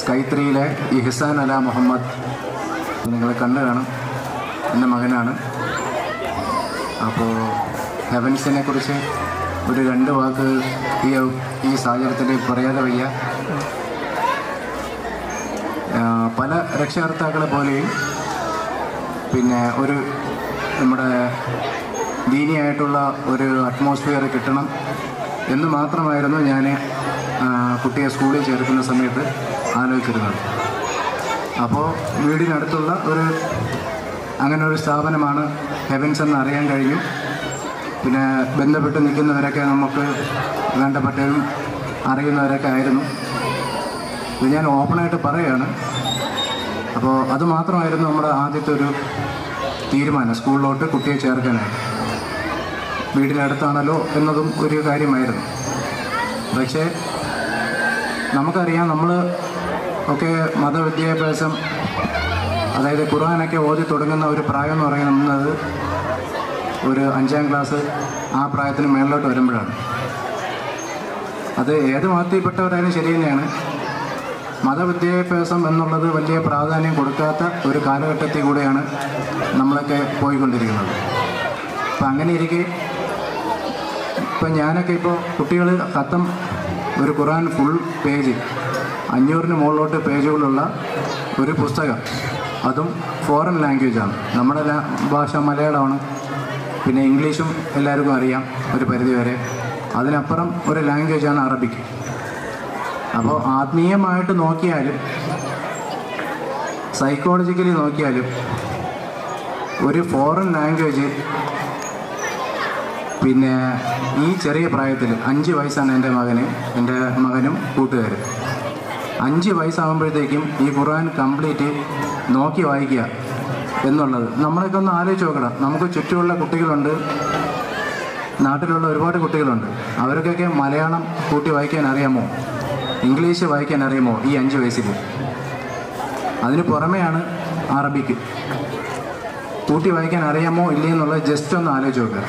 Sky 3-ലെ ഇഹ്സാൻ അല മുഹമ്മദ് നിങ്ങൾ കണ്ടു കാണും. എൻ്റെ മകനാണ്. അപ്പോൾ ഹെവൻസിനെ കുറിച്ച് ഒരു 2 വാക്ക് ഈ സാഹചര്യത്തിൽ പറയാതെ വയ്യ. പല രക്ഷകർത്താക്കളെ പോലെയും പിന്നെ നമ്മുടെ ദീനിയായിട്ടുള്ള ഒരു അറ്റ്മോസ്ഫിയർ കിട്ടണം എന്ന് മാത്രമായിരുന്നു ഞാൻ കുട്ടിയെ സ്കൂളിൽ ചേർക്കുന്ന സമയത്ത് ആലോചിച്ചിരുന്നത്. അപ്പോൾ വീടിനടുത്തുള്ള അങ്ങനെ ഒരു സ്ഥാപനമാണ് ഹെവൻസ് എന്ന് അറിയാൻ കഴിഞ്ഞു. പിന്നെ ബന്ധപ്പെട്ട് നിൽക്കുന്നവരൊക്കെ നമുക്ക് വേണ്ടപ്പെട്ടവരും അറിയുന്നവരൊക്കെ ആയിരുന്നു. ഇത് ഞാൻ ഓപ്പണായിട്ട് പറയുകയാണ്. അപ്പോൾ അത് മാത്രമായിരുന്നു നമ്മുടെ ആദ്യത്തെ ഒരു തീരുമാനം, സ്കൂളിലോട്ട് കുട്ടിയെ ചേർക്കാനായിട്ട്. വീടിനടുത്താണല്ലോ എന്നതും ഒരു കാര്യമായിരുന്നു. പക്ഷേ നമുക്കറിയാം, നമ്മൾ ഒക്കെ മതവിദ്യാഭ്യാസം, അതായത് ഖുർആനൊക്കെ ഓതി തുടങ്ങുന്ന ഒരു പ്രായം എന്ന് പറയുന്നത് ഒരു 5ാം ക്ലാസ് ആ പ്രായത്തിന് മേളിലോട്ട് വരുമ്പോഴാണ്. അത് ഏത് മതത്തിൽപ്പെട്ടവരായാലും ശരി തന്നെയാണ്. മതവിദ്യാഭ്യാസം എന്നുള്ളത് വലിയ പ്രാധാന്യം കൊടുക്കാത്ത ഒരു കാലഘട്ടത്തിൽ കൂടെയാണ് നമ്മളൊക്കെ പോയിക്കൊണ്ടിരിക്കുന്നത്. അപ്പം അങ്ങനെ ഇരിക്കെ ഇപ്പം ഞാനൊക്കെ കുട്ടികൾ ഖത്തം ഒരു ഖുർആൻ ഫുൾ പേജ് 500-ന് മുകളിലോട്ട് പേജുകളുള്ള ഒരു പുസ്തകം, അതും ഫോറിൻ ലാംഗ്വേജാണ്. നമ്മുടെ ഭാഷ മലയാളമാണ്, പിന്നെ ഇംഗ്ലീഷും എല്ലാവർക്കും അറിയാം ഒരു പരിധിവരെ. അതിനപ്പുറം ഒരു ലാംഗ്വേജാണ് അറബിക്ക്. അപ്പോൾ ആത്മീയമായിട്ട് നോക്കിയാലും സൈക്കോളജിക്കലി നോക്കിയാലും ഒരു ഫോറിൻ ലാംഗ്വേജ് പിന്നെ ഈ ചെറിയ പ്രായത്തിൽ 5 വയസ്സാണ് എൻ്റെ മകനും കൂട്ടുകാരും. 5 വയസ്സാകുമ്പോഴത്തേക്കും ഈ ഖുർആൻ കംപ്ലീറ്റ് നോക്കി വായിക്കുക എന്നുള്ളത് നമ്മളൊക്കെ ഒന്ന് ആലോചിച്ച് നോക്കണം. നമുക്ക് ചുറ്റുമുള്ള കുട്ടികളുണ്ട്, നാട്ടിലുള്ള ഒരുപാട് കുട്ടികളുണ്ട്. അവർക്കൊക്കെ മലയാളം കൂട്ടി വായിക്കാൻ അറിയാമോ, ഇംഗ്ലീഷ് വായിക്കാൻ അറിയാമോ ഈ 5 വയസ്സിൽ? അതിന് പുറമെയാണ് അറബിക്ക് കൂട്ടി വായിക്കാൻ അറിയാമോ ഇല്ലയെന്നുള്ളത് ജസ്റ്റ് ഒന്ന് ആലോചിച്ച് നോക്കുക.